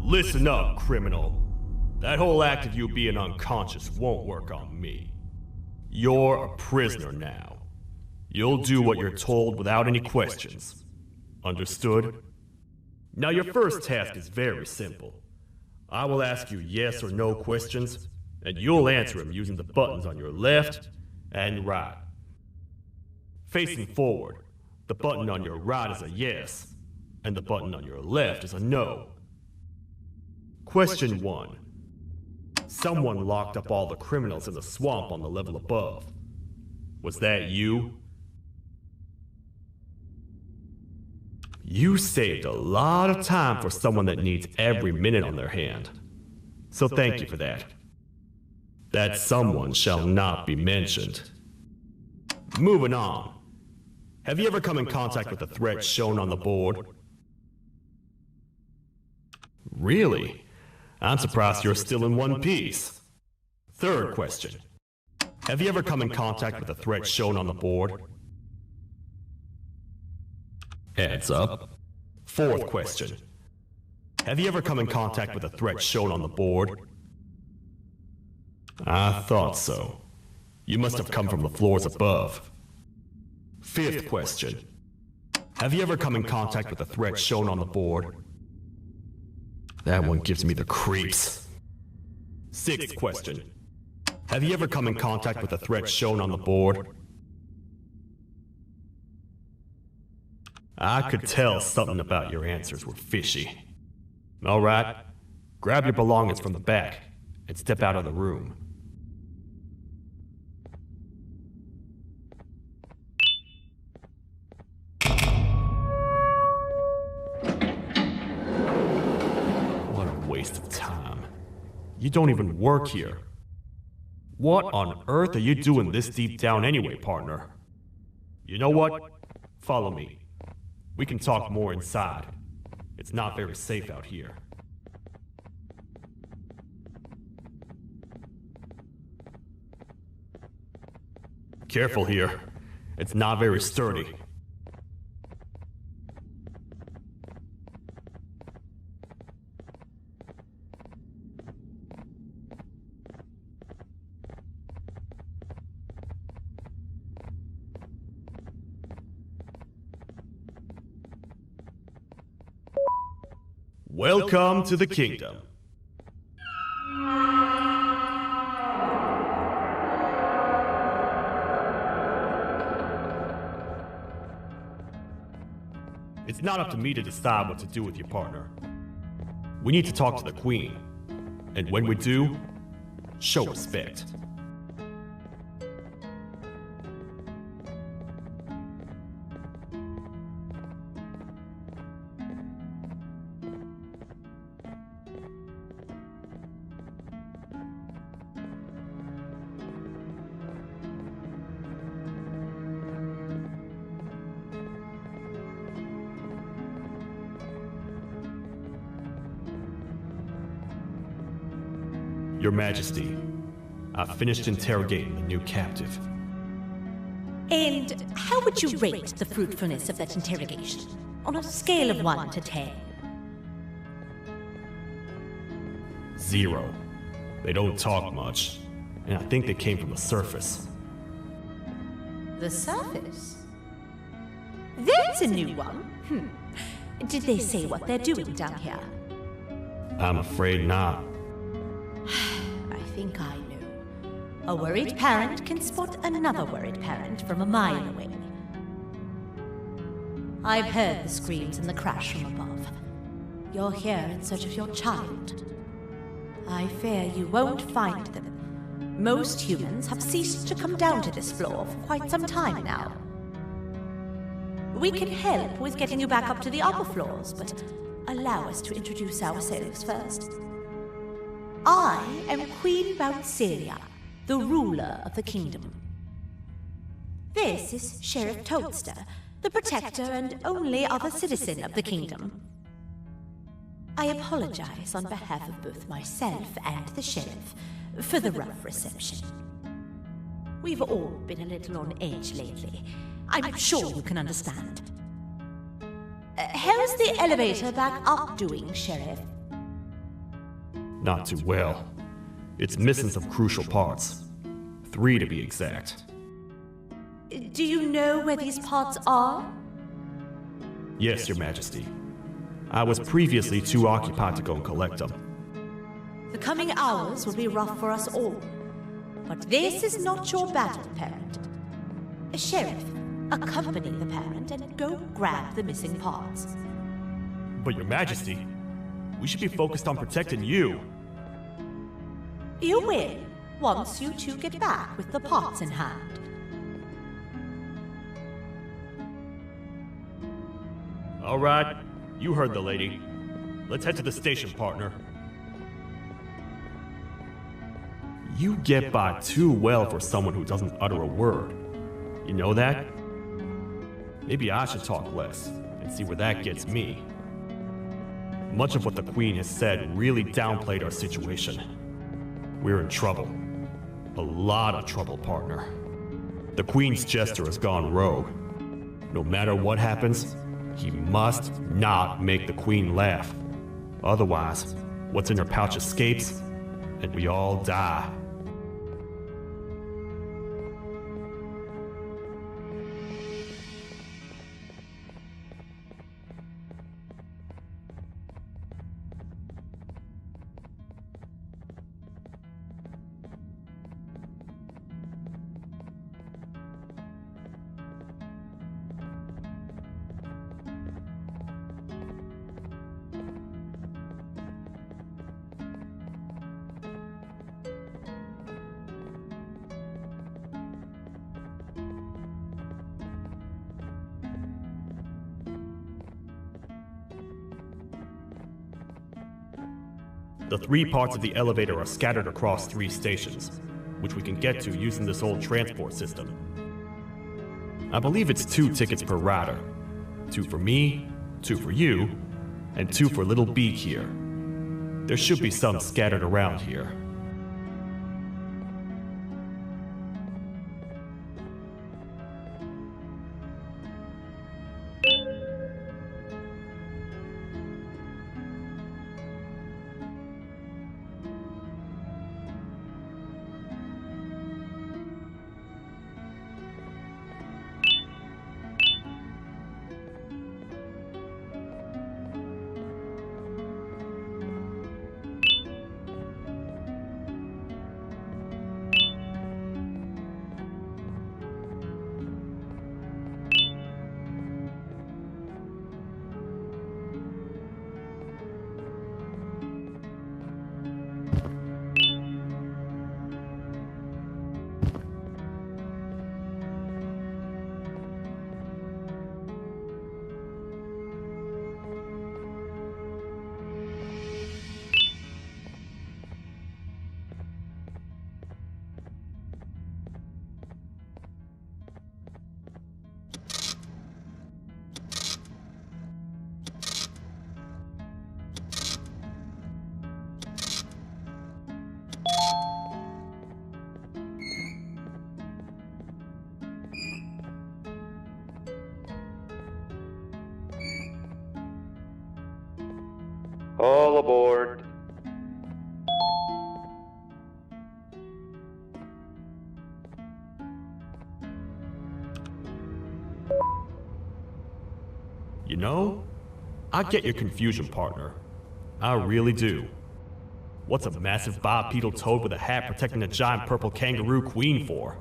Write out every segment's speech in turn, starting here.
Listen up, criminal. That whole act of you being unconscious won't work on me. You're a prisoner now. You'll do what you're told without any questions. Understood? Now your first task is very simple. I will ask you yes or no questions, and you'll answer them using the buttons on your left and right. Facing forward, the button on your right is a yes, and the button on your left is a no. Question 1. Someone locked up all the criminals in the swamp on the level above. Was that you? You saved a lot of time for someone that needs every minute on their hand. So thank you for that. That someone shall not be mentioned. Moving on. Have you ever come in contact with the threat shown on the board? Really? I'm surprised you're still in one piece. Third question. Have you ever come in contact with the threat shown on the board? Heads up. Fourth question. Have you ever come in contact with the threat shown on the board? I thought so. You must have come from the floors above. Fifth question. Have you ever come in contact with the threat shown on the board? That one gives me the creeps. Sixth question. Have you ever come in contact with the threat shown on the board? I could tell something about your answers were fishy. All right, grab your belongings from the back and step out of the room. Waste of time. You don't even work here. What on earth are you doing this deep down anyway, partner? You know what? Follow me. We can talk more inside. It's not very safe out here. Careful here. It's not very sturdy. Welcome to the kingdom. It's not up to me to decide what to do with your partner. We need to talk to the queen. And when we do, show respect. Your Majesty, I've finished interrogating the new captive. And how would you rate the fruitfulness of that interrogation? On a scale of 1 to 10? 0. They don't talk much, and I think they came from the surface. The surface? That's a new one. Did they say what they're doing down here? I'm afraid not. I think I know. A worried parent can spot another worried parent from a mile away. I've heard the screams and the crash from above. You're here in search of your child. I fear you won't find them. Most humans have ceased to come down to this floor for quite some time now. We can help with getting you back up to the upper floors, but allow us to introduce ourselves first. I am Queen Bouncelia, the ruler of the kingdom. This is Sheriff Toadster, the protector and only other citizen of the kingdom. I apologize on behalf of both myself and the sheriff for the rough reception. We've all been a little on edge lately. I'm sure you can understand. How's the elevator back up doing, Sheriff? Not too well. It's missing some crucial parts. 3 to be exact. Do you know where these parts are? Yes, Your Majesty. I was previously too occupied to go and collect them. The coming hours will be rough for us all. But this is not your battle, parent. Sheriff, accompany the parent and go grab the missing parts. But Your Majesty, we should be focused on protecting you. You will, once you two get back with the parts in hand. All right, you heard the lady. Let's head to the station, partner. You get by too well for someone who doesn't utter a word. You know that? Maybe I should talk less and see where that gets me. Much of what the Queen has said really downplayed our situation. We're in trouble. A lot of trouble, partner. The Queen's jester has gone rogue. No matter what happens, he must not make the Queen laugh. Otherwise, what's in her pouch escapes, and we all die. The 3 parts of the elevator are scattered across 3 stations, which we can get to using this old transport system. I believe it's 2 tickets per rider. 2 for me, 2 for you, and 2 for Little Beak here. There should be some scattered around here. All aboard. You know, I get your confusion, partner. I really do. What's a massive bipedal toad with a hat protecting a giant purple kangaroo queen for?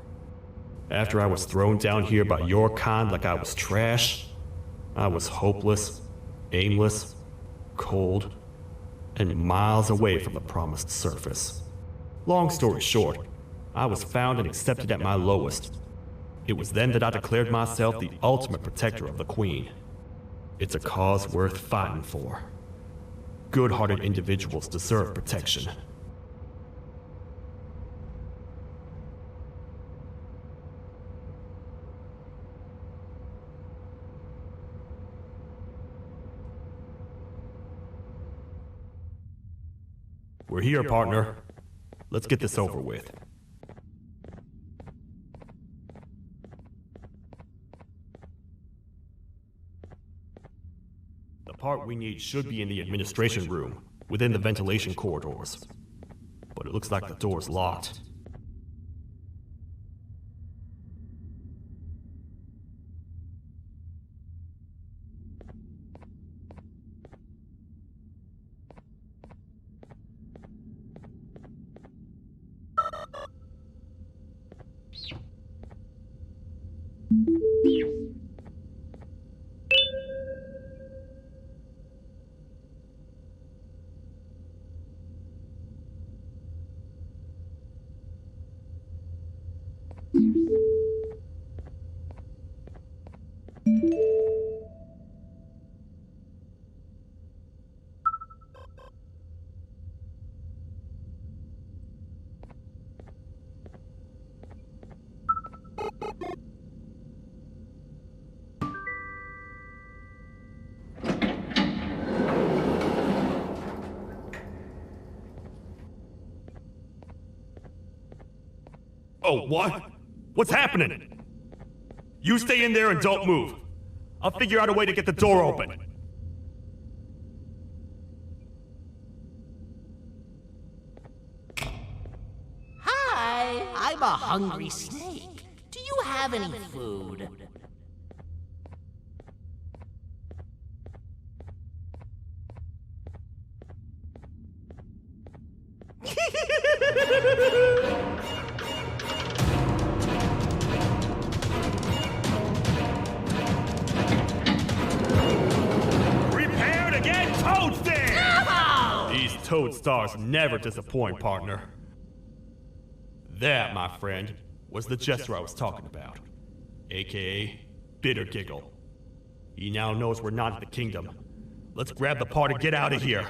After I was thrown down here by your kind like I was trash, I was hopeless, aimless, cold, and miles away from the promised surface. Long story short, I was found and accepted at my lowest. It was then that I declared myself the ultimate protector of the Queen. It's a cause worth fighting for. Good-hearted individuals deserve protection. We're here, partner. Let's get this over with. The part we need should be in the administration room, within the ventilation corridors. But it looks like the door's locked. Oh, what? What's happening? You stay in there and don't move. I'll figure out a way to get the door open. Hi, I'm a hungry snake. Do you have any food? Prepare to get toasted! These toad stars never disappoint, partner. That, my friend, was the jester I was talking about, aka Bitter Giggle. He now knows we're not at the kingdom. Let's grab the part and get out of here.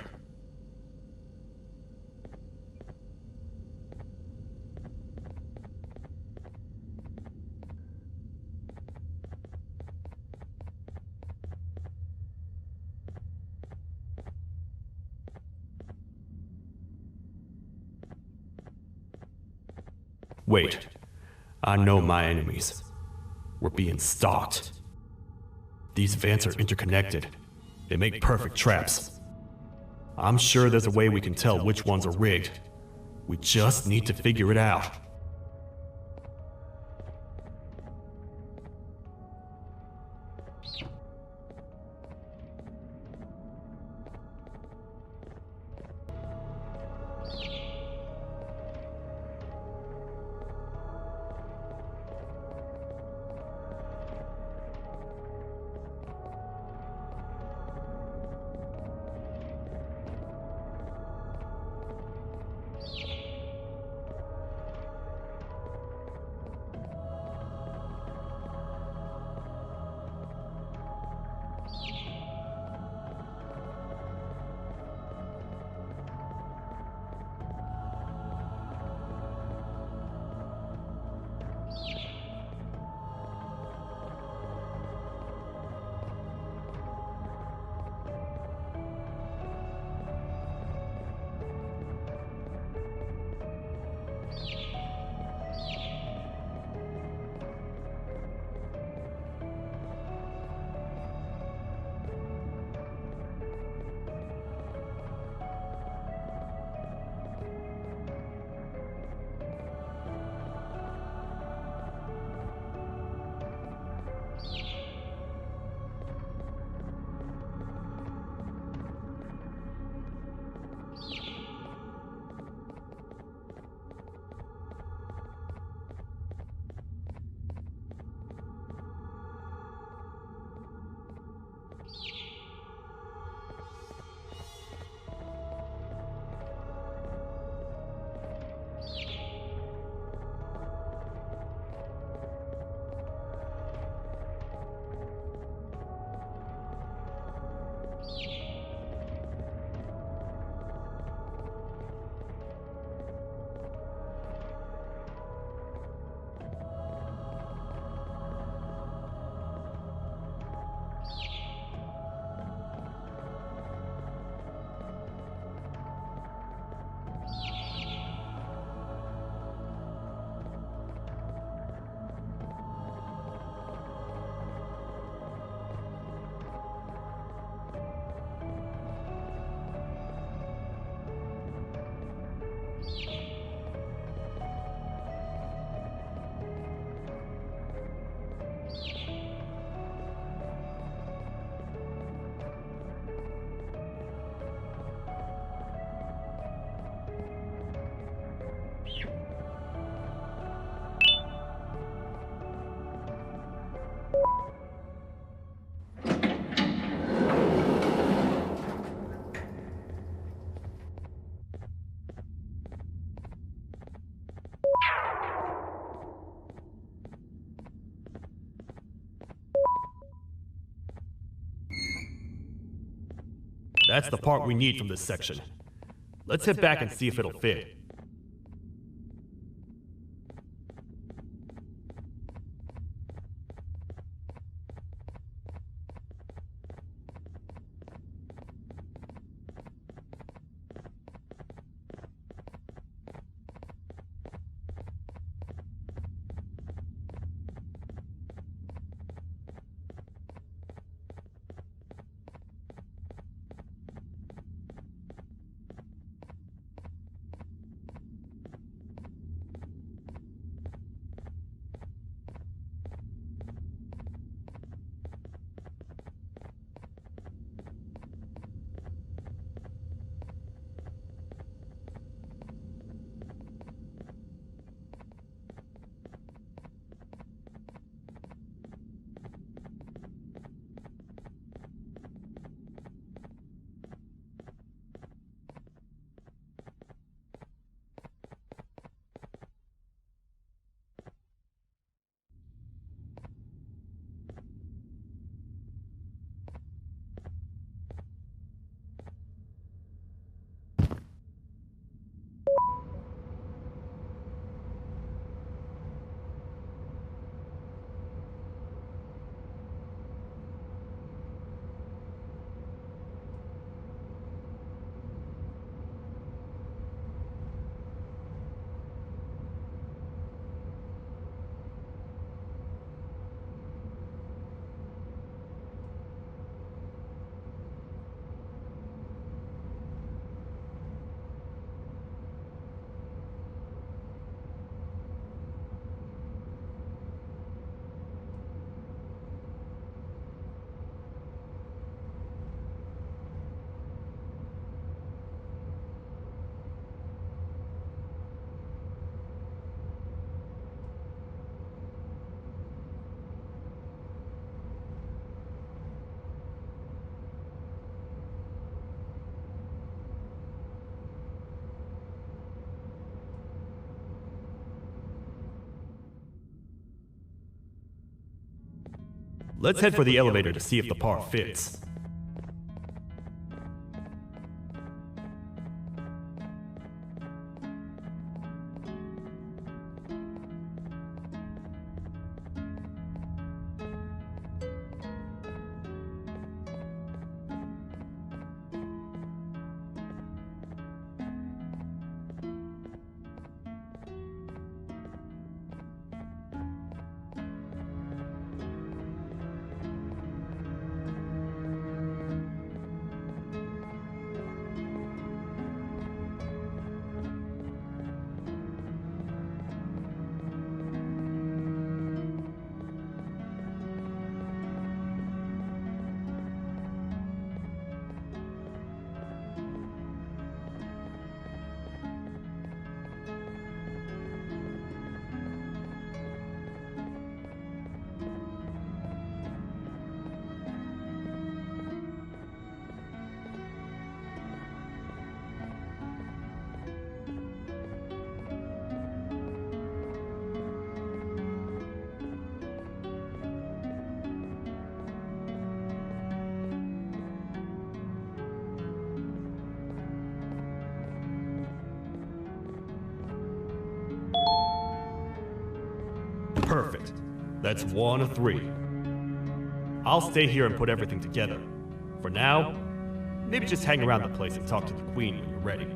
Wait, I know my enemies. We're being stalked. These vents are interconnected. They make perfect traps. I'm sure there's a way we can tell which ones are rigged. We just need to figure it out. That's the part we need from this section. Let's head back and see if it'll fit. Let's head for the elevator to see if the part fits. Perfect. That's 1 of 3. I'll stay here and put everything together. For now, maybe just hang around the place and talk to the Queen when you're ready.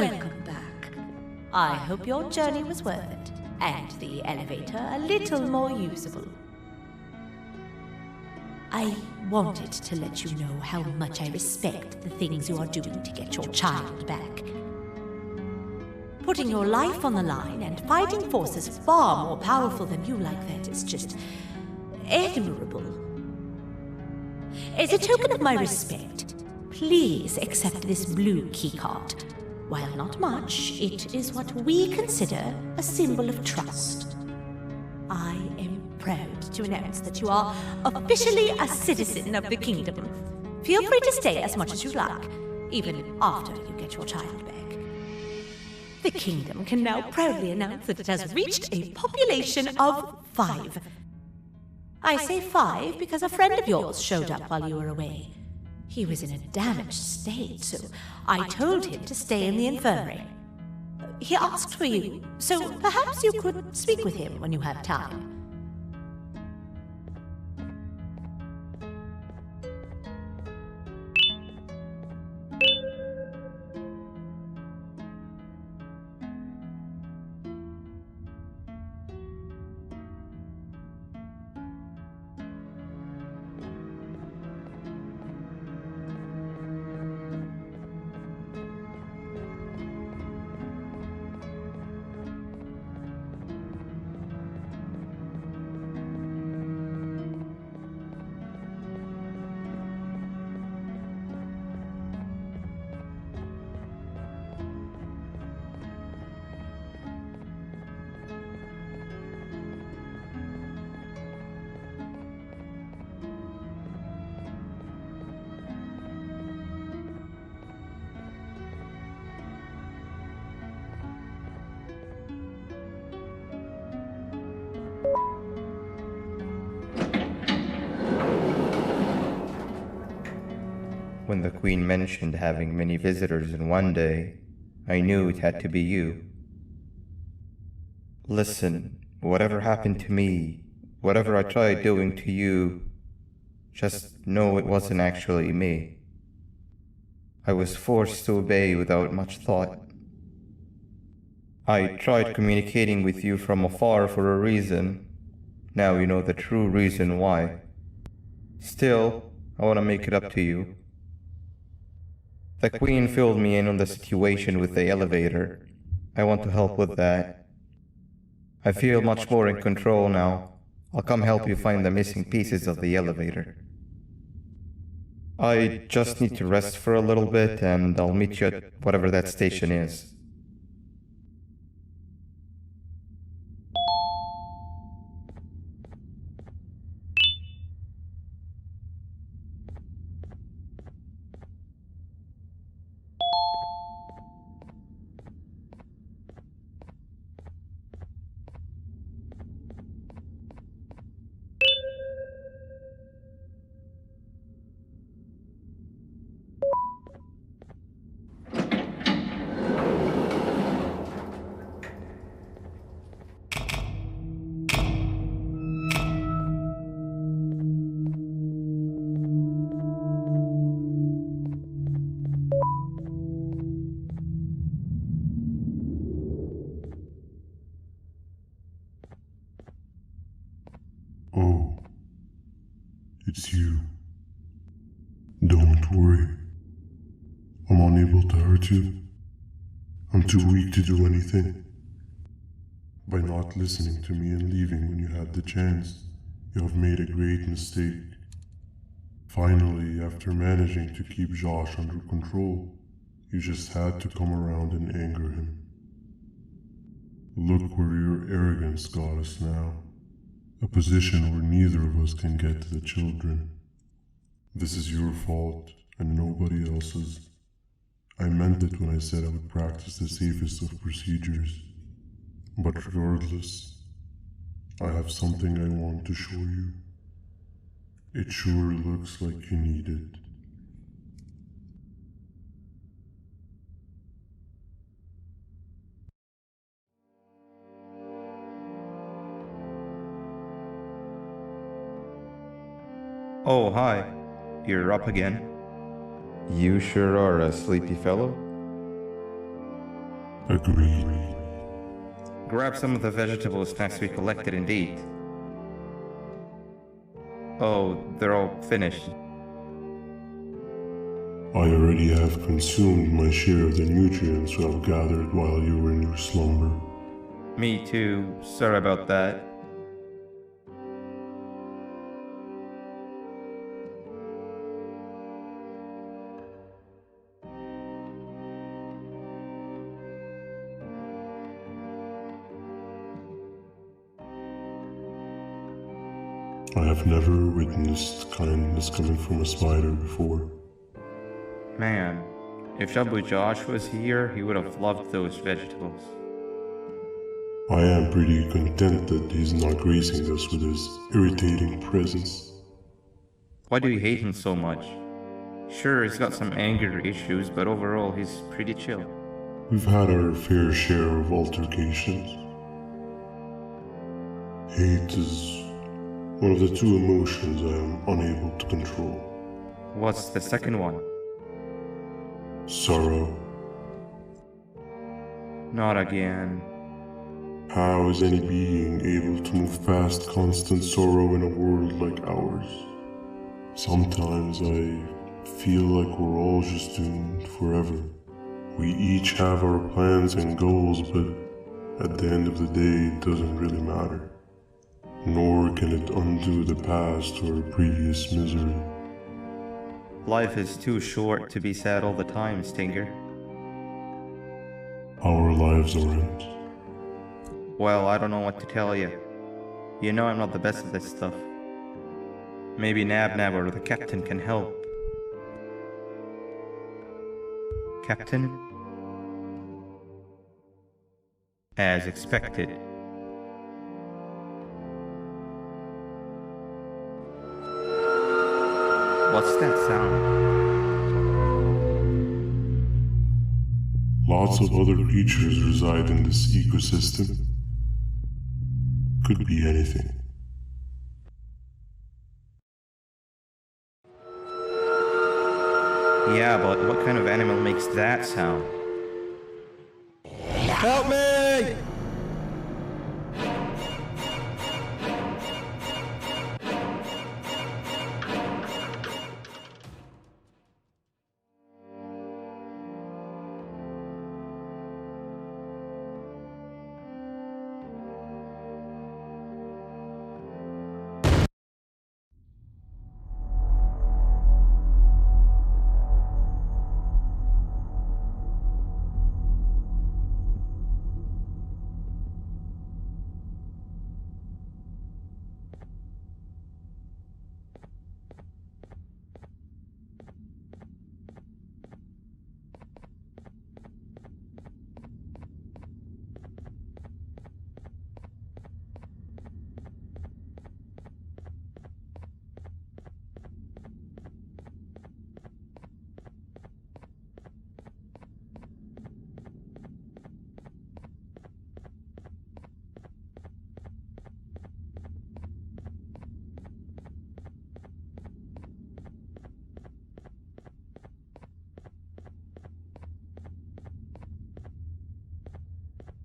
Welcome back. I hope your journey was worth it, and the elevator a little more usable. I wanted to let you know how much I respect the things you are doing to get your child back. Putting your life on the line and fighting forces far more powerful than you like that is just admirable. As a token of my respect, please accept this blue keycard. While not much, it is what we consider a symbol of trust. I am proud to announce that you are officially a citizen of the kingdom. Feel free to stay as much as you like, even after you get your child back. The kingdom can now proudly announce that it has reached a population of 5. I say 5 because a friend of yours showed up while you were away. He was in a damaged state, so I told him to stay in the infirmary. He asked for you, so perhaps you could speak with him when you have time. When the Queen mentioned having many visitors in one day, I knew it had to be you. Listen, whatever happened to me, whatever I tried doing to you, just know it wasn't actually me. I was forced to obey without much thought. I tried communicating with you from afar for a reason. Now you know the true reason why. Still, I want to make it up to you. The Queen filled me in on the situation with the elevator. I want to help with that. I feel much more in control now. I'll come help you find the missing pieces of the elevator. I just need to rest for a little bit, and I'll meet you at whatever that station is. Oh, it's you. Don't worry. I'm unable to hurt you. I'm too weak to do anything. By not listening to me and leaving when you had the chance, you have made a great mistake. Finally, after managing to keep Josh under control, you just had to come around and anger him. Look where your arrogance got us now. A position where neither of us can get to the children. This is your fault, and nobody else's. I meant it when I said I would practice the safest of procedures. But regardless, I have something I want to show you. It sure looks like you need it. Oh, hi. You're up again. You sure are a sleepy fellow. Agreed. Grab some of the vegetable snacks we collected and eat. Oh, they're all finished. I already have consumed my share of the nutrients I've gathered while you were in your slumber. Me too. Sorry about that. I have never witnessed kindness coming from a spider before. Man, if Abu Josh was here, he would have loved those vegetables. I am pretty content that he's not gracing us with his irritating presence. Why do you hate him so much? Sure, he's got some anger issues, but overall he's pretty chill. We've had our fair share of altercations. Hate is one of the two emotions I am unable to control. What's the second one? Sorrow. Not again. How is any being able to move past constant sorrow in a world like ours? Sometimes I feel like we're all just doomed forever. We each have our plans and goals, but at the end of the day, it doesn't really matter. Nor can it undo the past or previous misery. Life is too short to be sad all the time, Stinger. Our lives aren't. Well, I don't know what to tell you. You know I'm not the best at this stuff. Maybe Nab or the captain can help. Captain? As expected. What's that sound? Lots of other creatures reside in this ecosystem. Could be anything. Yeah, but what kind of animal makes that sound? Help me!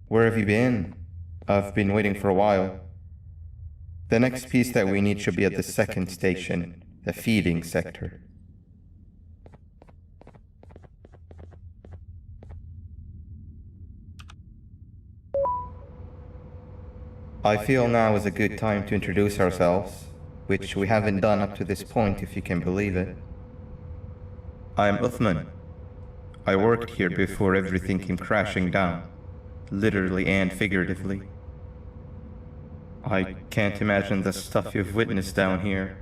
Where have you been? I've been waiting for a while. The next piece that we need should be at the second station, the feeding sector. I feel now is a good time to introduce ourselves, which we haven't done up to this point, if you can believe it. I'm Uthman. I worked here before everything came crashing down, literally and figuratively. I can't imagine the stuff you've witnessed down here.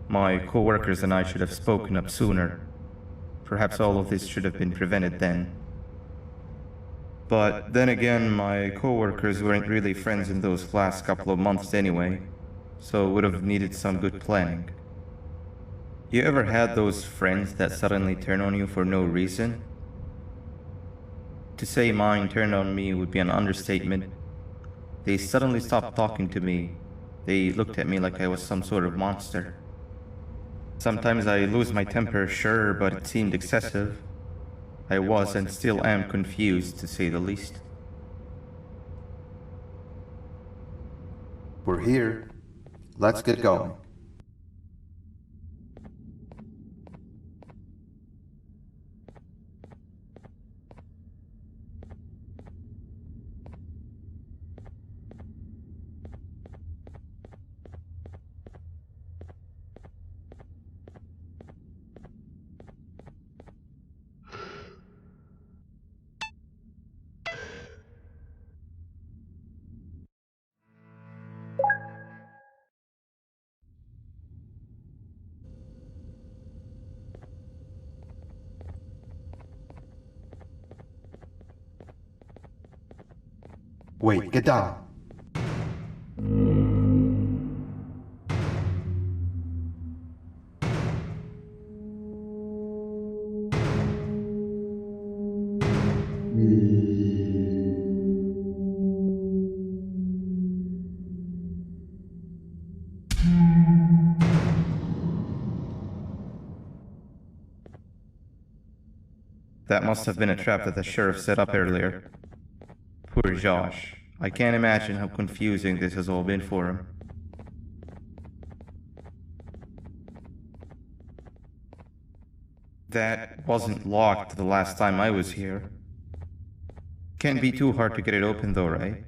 My co-workers and I should have spoken up sooner. Perhaps all of this should have been prevented then. But then again, my co-workers weren't really friends in those last couple of months anyway, so would have needed some good planning. You ever had those friends that suddenly turn on you for no reason? To say mine turned on me would be an understatement. They suddenly stopped talking to me. They looked at me like I was some sort of monster. Sometimes I lose my temper, sure, but it seemed excessive. I was and still am confused, to say the least. We're here. Let's get going. Wait, get down. That must have been a trap that the sheriff set up earlier. Poor Josh. I can't imagine how confusing this has all been for him. That wasn't locked the last time I was here. Can't be too hard to get it open though, right?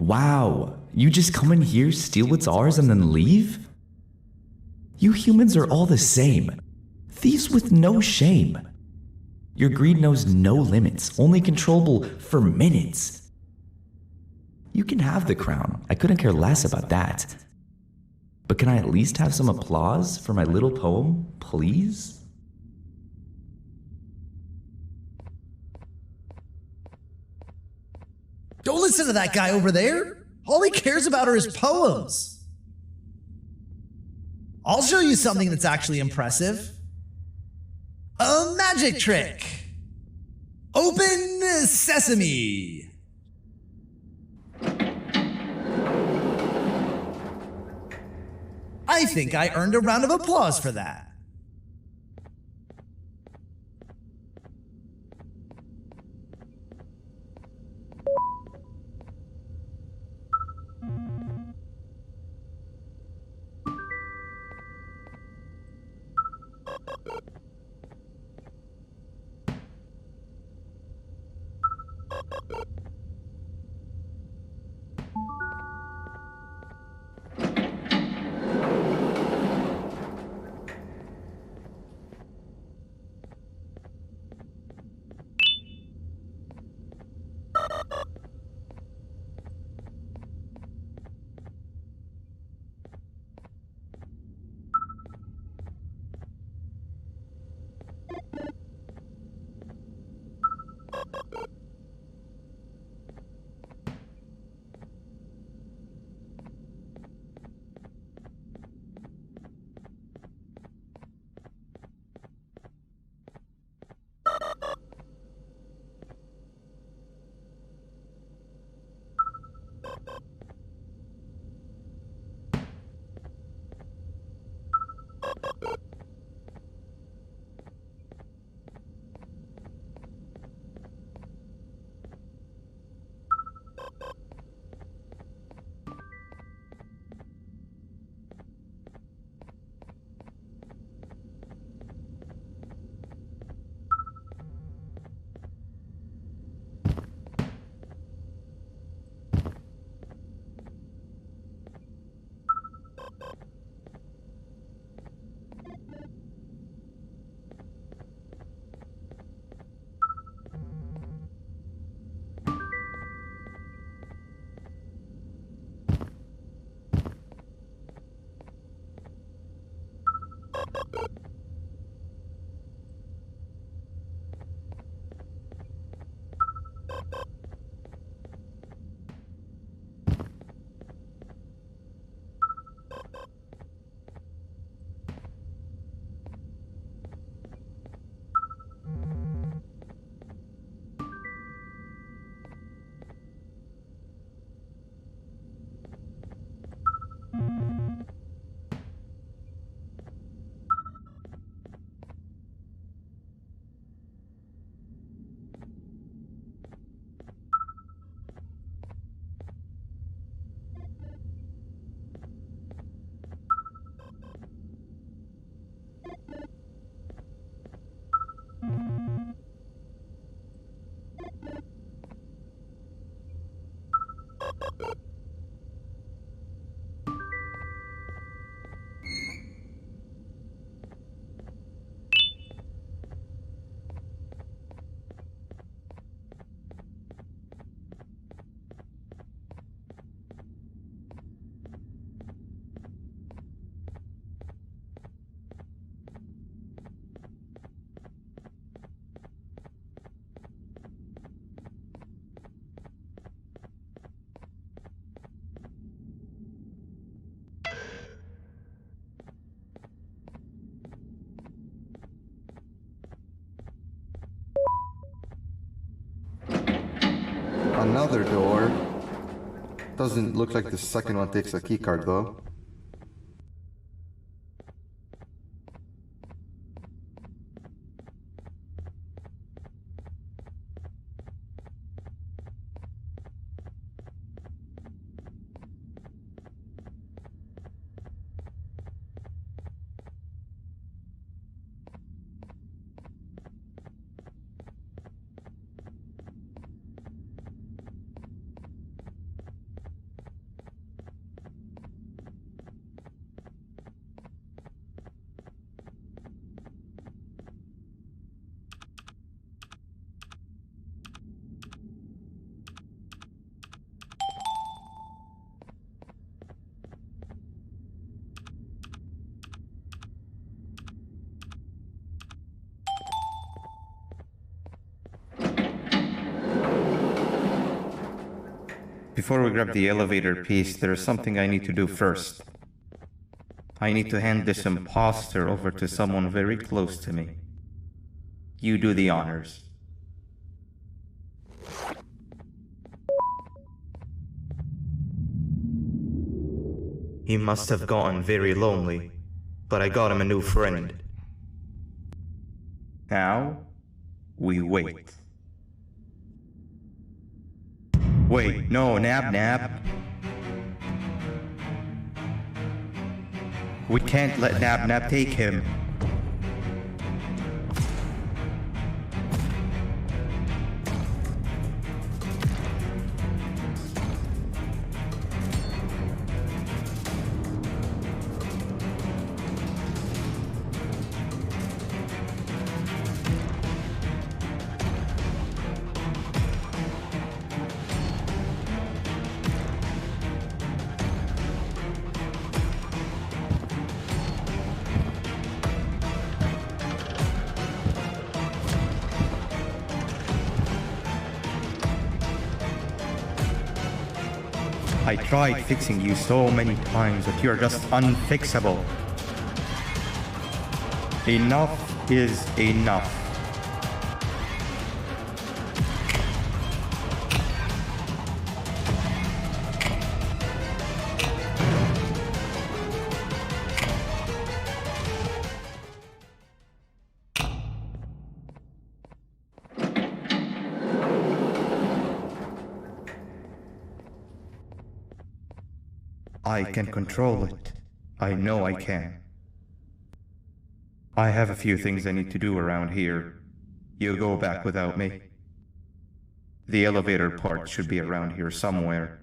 Wow, you just come in here, steal what's ours, and then leave? You humans are all the same. Thieves with no shame. Your greed knows no limits, only controllable for minutes. You can have the crown, I couldn't care less about that. But can I at least have some applause for my little poem, please? Don't listen to that guy over there. All he cares about are his poems. I'll show you something that's actually impressive. A magic trick. Open sesame. I think I earned a round of applause for that. Another door. Doesn't look like the second one takes a keycard though. Before we grab the elevator piece, there is something I need to do first. I need to hand this imposter over to someone very close to me. You do the honors. He must have gotten very lonely, but I got him a new friend. Now, we wait. Wait, no, Nab. We can't let Nab take him. I tried fixing you so many times, but you're just unfixable. Enough is enough. I can control it. I know I can. I have a few things I need to do around here. You go back without me. The elevator part should be around here somewhere.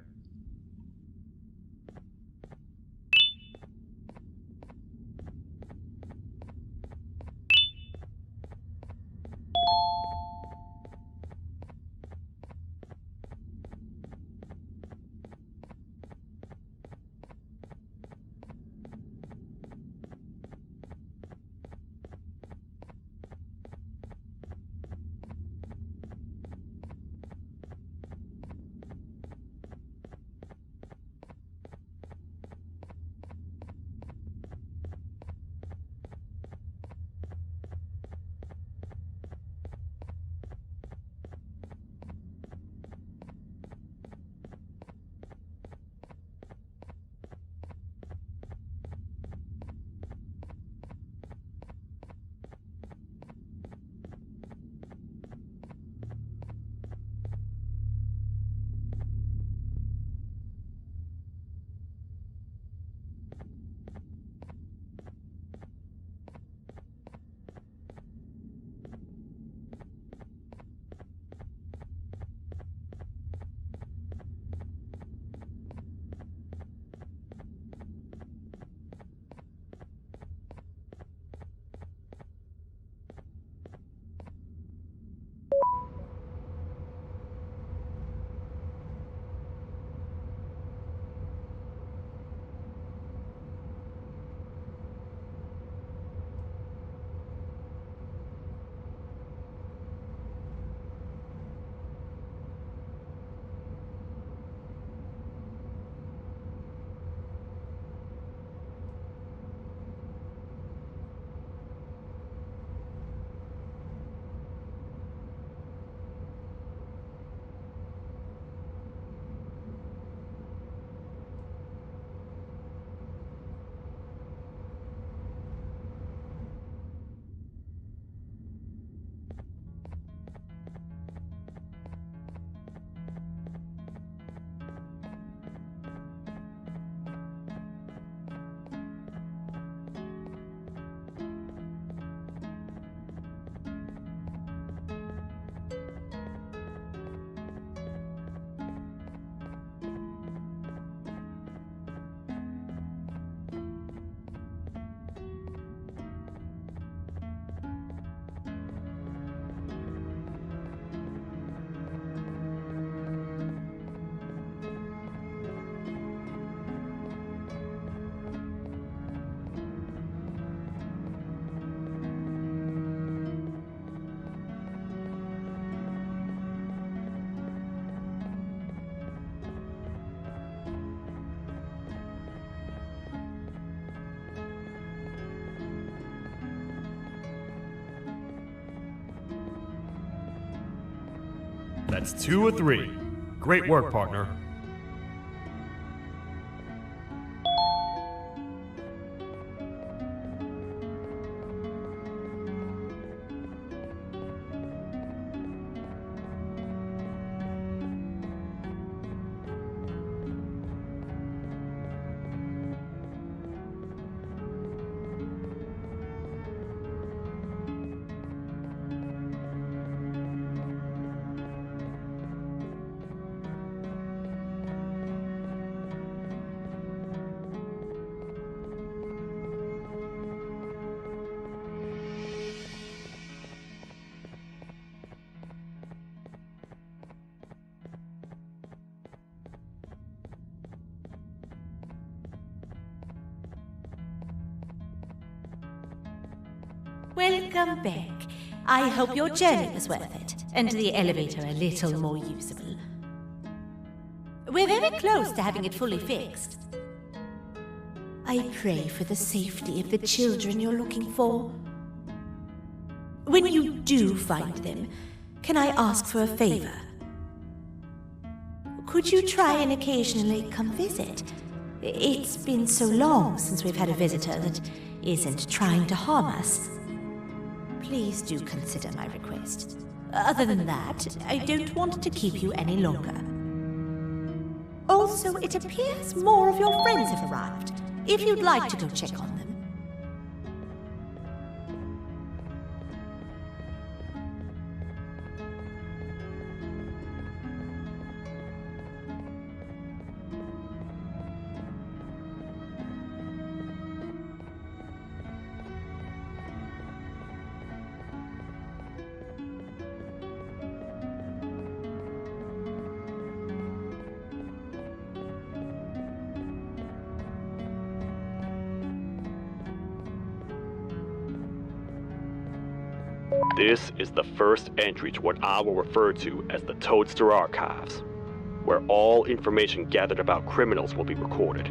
That's 2 of 3. Great work, partner. Welcome back. I hope your journey was worth it, and the elevator a little more usable. We're very close to having it fully fixed. I pray for the safety of the children you're looking for. When you do find them, can I ask for a favor? Could you try and occasionally come visit? It's been so long since we've had a visitor that isn't trying to harm us. Please do consider my request. Other than that, I don't want to keep you any longer. Also, it appears more of your friends have arrived. If you'd like to go check on them. This is the first entry to what I will refer to as the Toadster Archives, where all information gathered about criminals will be recorded.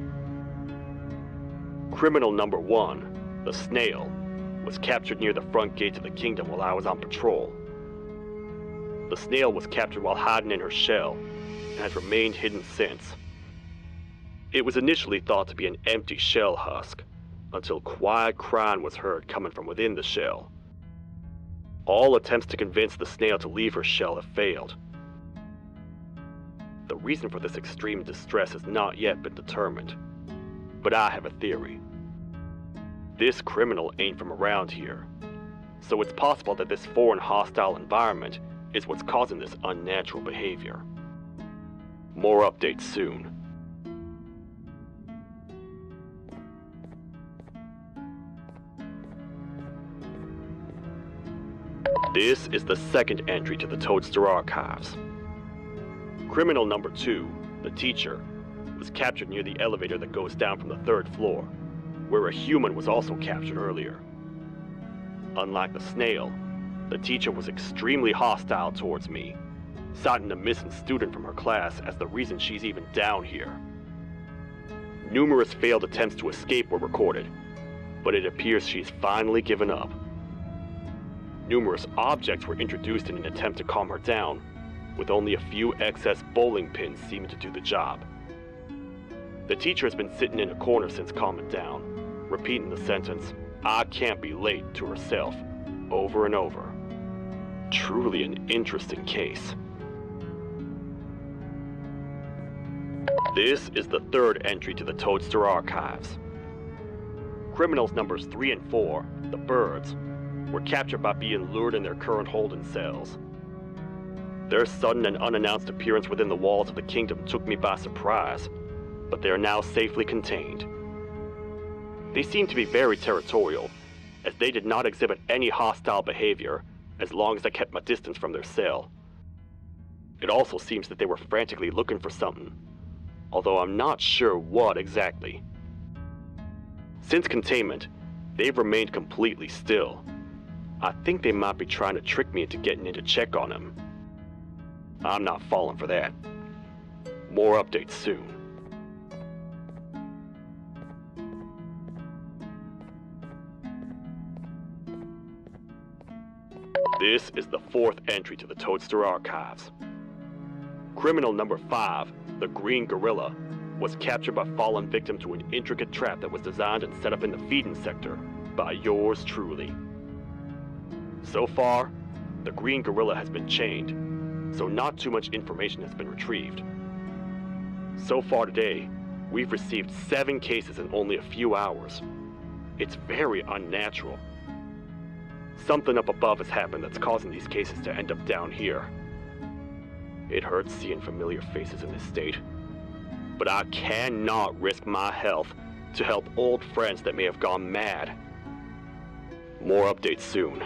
Criminal number 1, the Snail, was captured near the front gate of the kingdom while I was on patrol. The Snail was captured while hiding in her shell, and has remained hidden since. It was initially thought to be an empty shell husk, until quiet crying was heard coming from within the shell. All attempts to convince the Snail to leave her shell have failed. The reason for this extreme distress has not yet been determined, but I have a theory. This criminal ain't from around here, so it's possible that this foreign hostile environment is what's causing this unnatural behavior. More updates soon. This is the second entry to the Toadster Archives. Criminal number 2, the teacher, was captured near the elevator that goes down from the 3rd floor, where a human was also captured earlier. Unlike the Snail, the teacher was extremely hostile towards me, citing a missing student from her class as the reason she's even down here. Numerous failed attempts to escape were recorded, but it appears she's finally given up. Numerous objects were introduced in an attempt to calm her down, with only a few excess bowling pins seeming to do the job. The teacher has been sitting in a corner since calming down, repeating the sentence, "I can't be late," to herself, over and over. Truly an interesting case. This is the 3rd entry to the Toadster Archives. Criminals numbers 3 and 4, the Birds, were captured by being lured in their current holding cells. Their sudden and unannounced appearance within the walls of the kingdom took me by surprise, but they are now safely contained. They seem to be very territorial, as they did not exhibit any hostile behavior as long as I kept my distance from their cell. It also seems that they were frantically looking for something, although I'm not sure what exactly. Since containment, they've remained completely still. I think they might be trying to trick me into getting in to check on them. I'm not falling for that. More updates soon. This is the 4th entry to the Toadster Archives. Criminal number 5, the Green Gorilla, was captured by fallen victim to an intricate trap that was designed and set up in the feeding sector by yours truly. So far, the Green Gorilla has been chained, so not too much information has been retrieved. So far today, we've received 7 cases in only a few hours. It's very unnatural. Something up above has happened that's causing these cases to end up down here. It hurts seeing familiar faces in this state, but I cannot risk my health to help old friends that may have gone mad. More updates soon.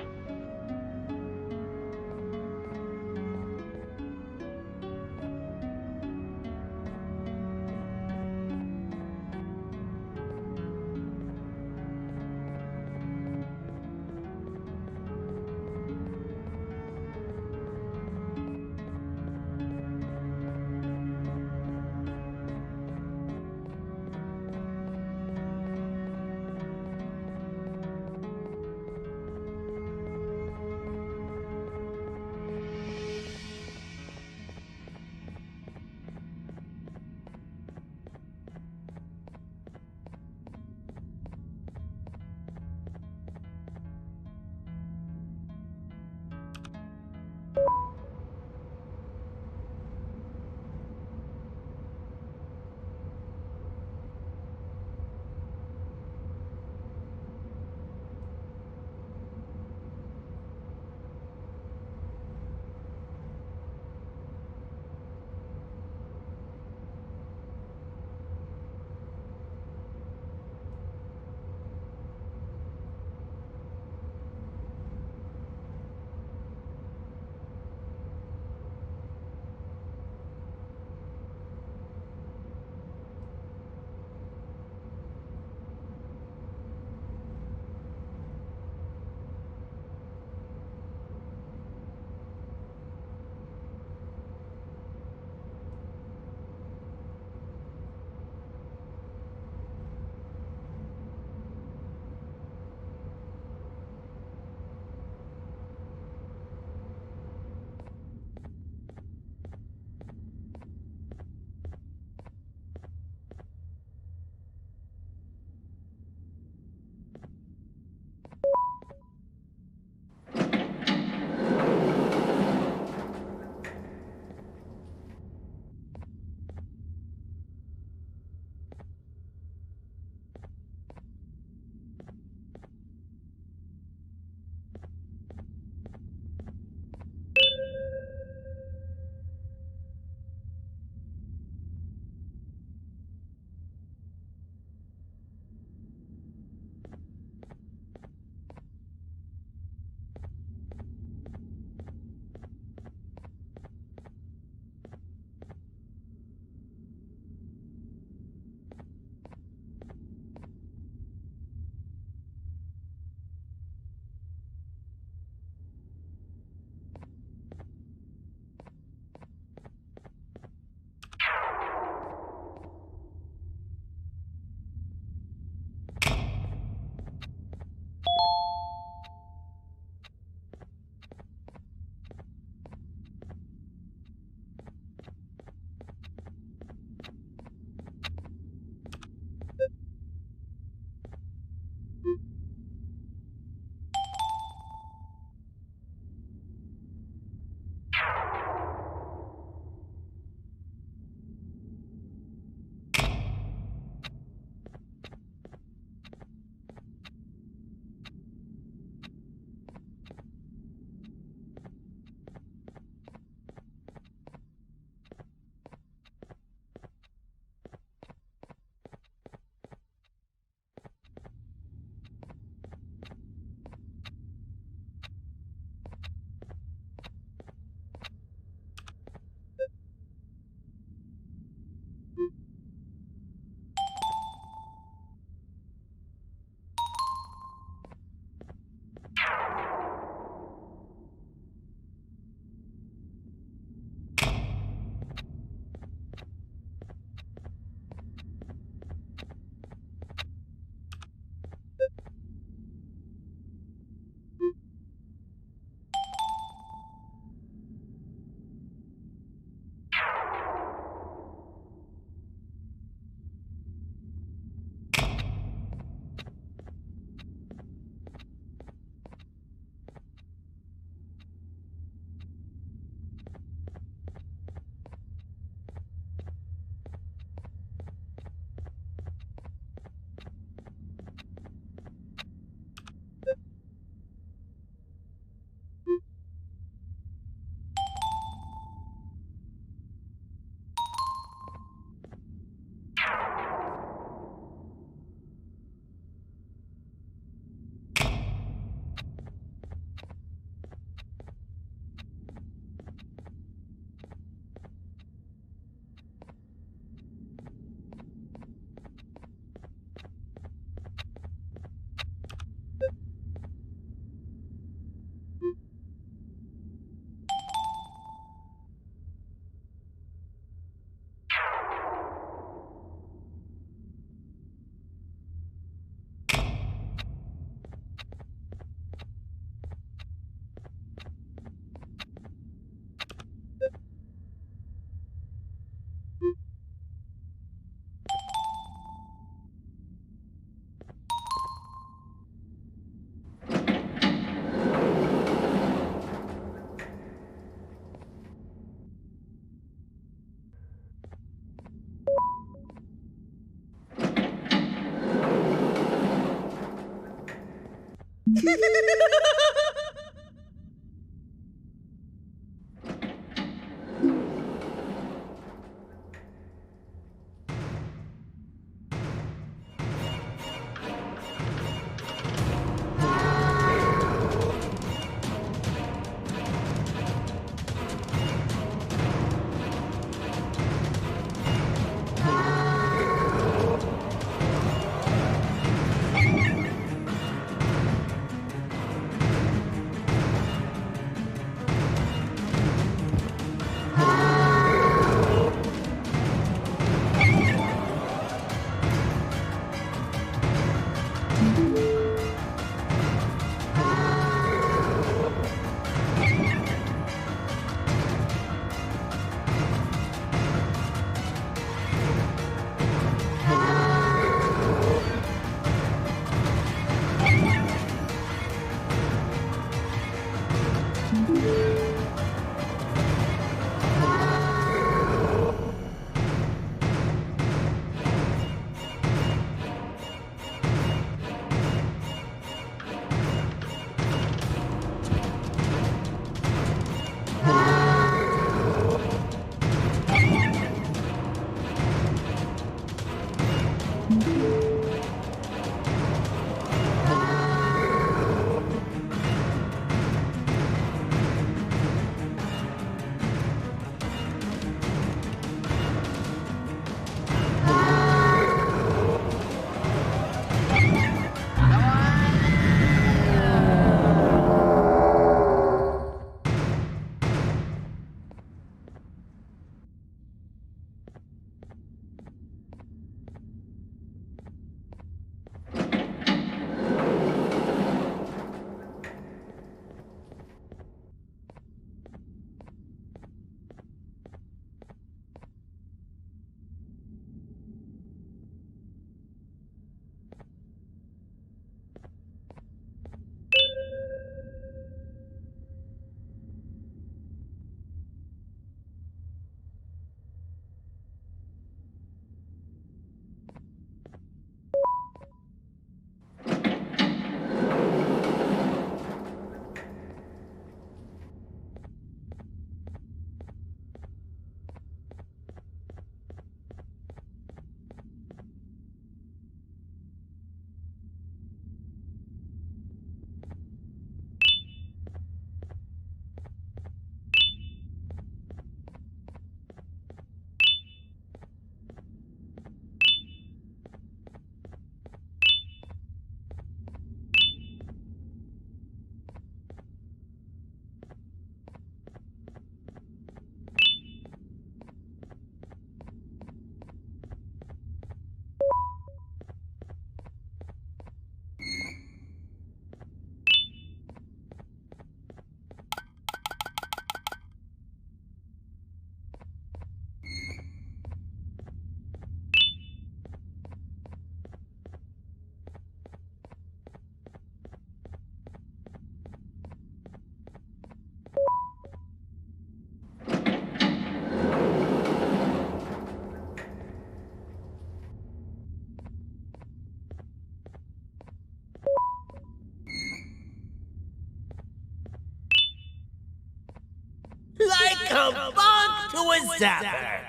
Like a bug to a zapper.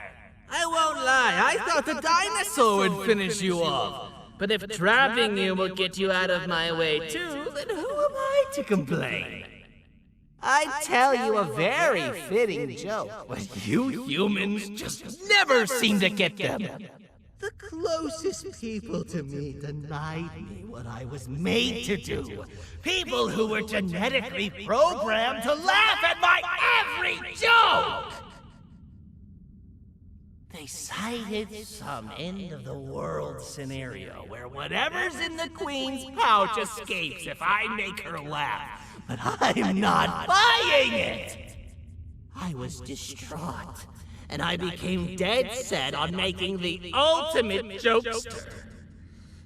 I won't lie, I thought the dinosaur would finish you off. But if trapping you will get you out of my way too, then who am I to complain? I tell you a very fitting joke, but you humans just never seem to get them. The closest people to me denied me what I was made to do. People who were genetically programmed to laugh at my every joke! They cited some end-of-the-world scenario where whatever's in the Queen's pouch escapes if I make her laugh. But I'm not buying it! I was distraught, and I became dead set on making the ultimate jokester.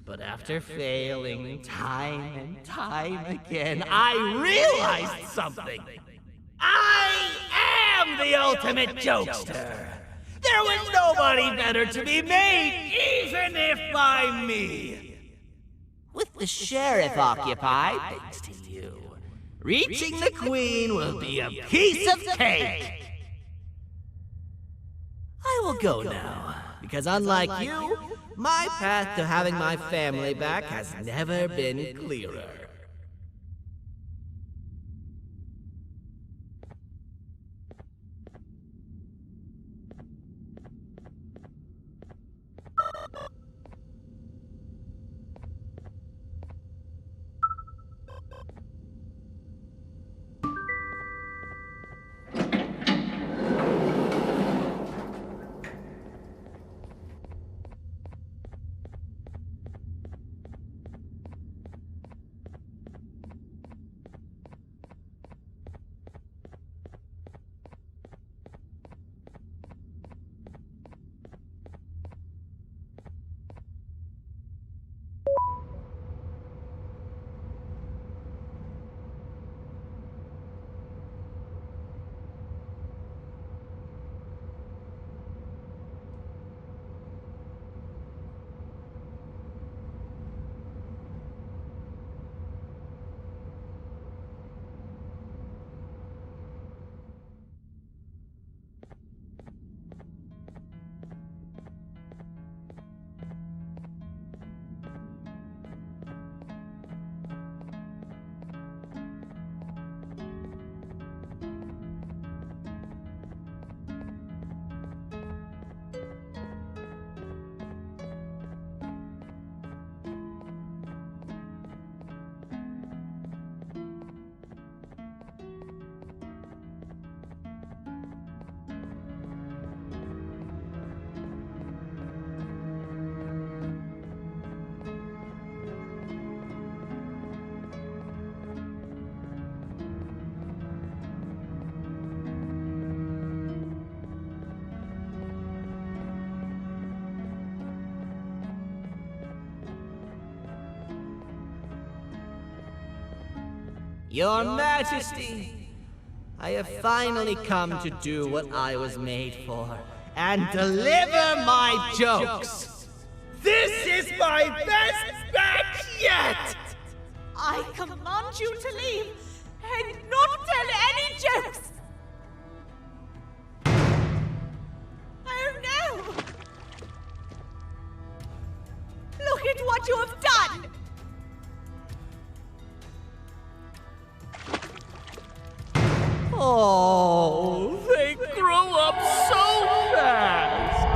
But after failing time and time again, I realized something. I am the ultimate jokester! There was nobody better to be made, even if by me! With the sheriff occupied, thanks to you, reaching the Queen will be a piece of cake! I will go now, because unlike you, my path to having my family back has never been clearer. Your Majesty, I have finally come to do what I was made for, and deliver my jokes! This is my best batch yet! I command you to leave and not tell any jokes! Oh no! Look at what you have done! Oh, they grow up so fast!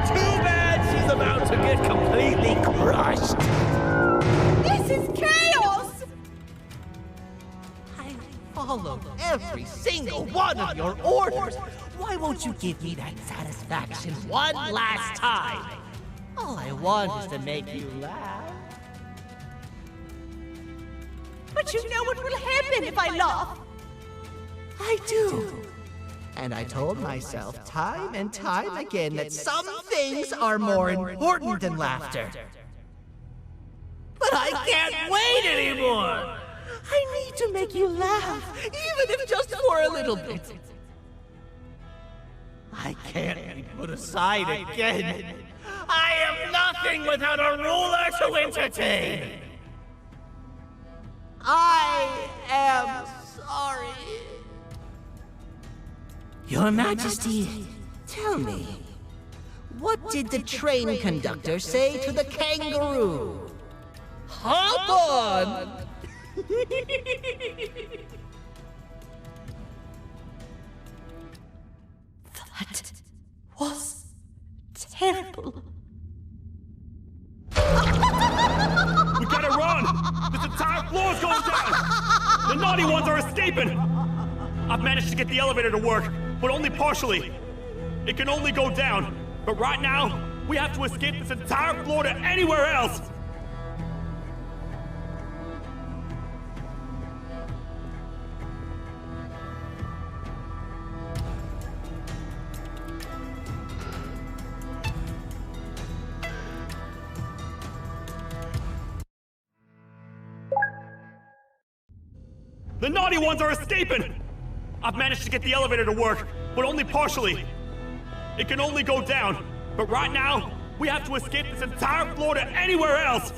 Too bad she's about to get completely crushed! This is chaos! I followed every single one of your orders! Why won't you give me that satisfaction one last time? All I want is to make you laugh. But you know what will happen if I laugh? I do. And I told myself time and time again that some things are more important than laughter. But I can't wait anymore! I need to make you laugh, even if just for a little bit. I can't be put aside again. I am nothing without a ruler to entertain. I am sorry. Your Majesty, tell me, what did the train conductor say to the kangaroo? Hop on! That was terrible. We gotta run! This entire floor's going down! The naughty ones are escaping! I've managed to get the elevator to work, but only partially. It can only go down, but right now, we have to escape this entire floor to anywhere else! The naughty ones are escaping! I've managed to get the elevator to work, but only partially. It can only go down, but right now, we have to escape this entire floor to anywhere else!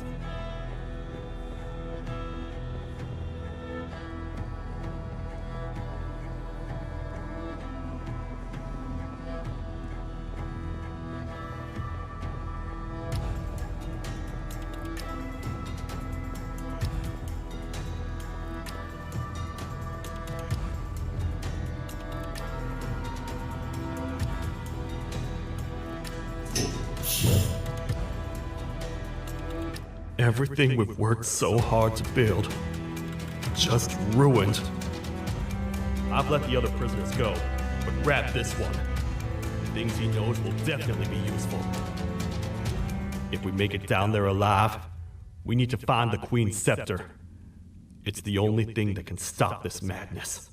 Everything we've worked so hard to build, just ruined. I've let the other prisoners go, but grab this one. Things he knows will definitely be useful. If we make it down there alive, we need to find the Queen's scepter. It's the only thing that can stop this madness.